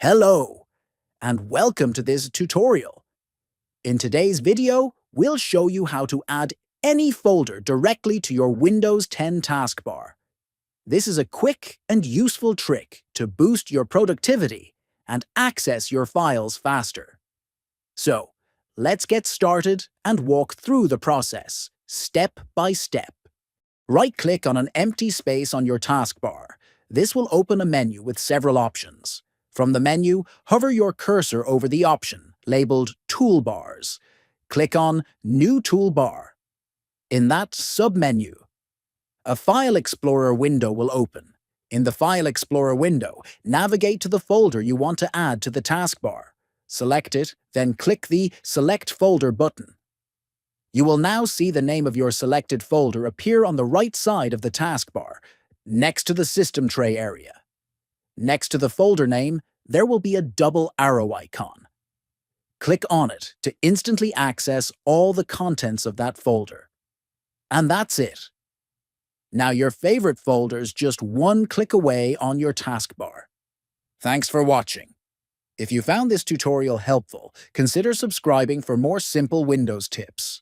Hello, and welcome to this tutorial. In today's video, we'll show you how to add any folder directly to your Windows 10 taskbar. This is a quick and useful trick to boost your productivity and access your files faster. So, let's get started and walk through the process, step by step. Right-click on an empty space on your taskbar. This will open a menu with several options. From the menu, hover your cursor over the option labeled Toolbars. Click on New Toolbar. In that submenu, a File Explorer window will open. In the File Explorer window, navigate to the folder you want to add to the taskbar. Select it, then click the Select Folder button. You will now see the name of your selected folder appear on the right side of the taskbar, next to the system tray area. Next to the folder name, there will be a double arrow icon. Click on it to instantly access all the contents of that folder. And that's it. Now your favorite folder's just one click away on your taskbar. Thanks for watching. If you found this tutorial helpful, consider subscribing for more simple Windows tips.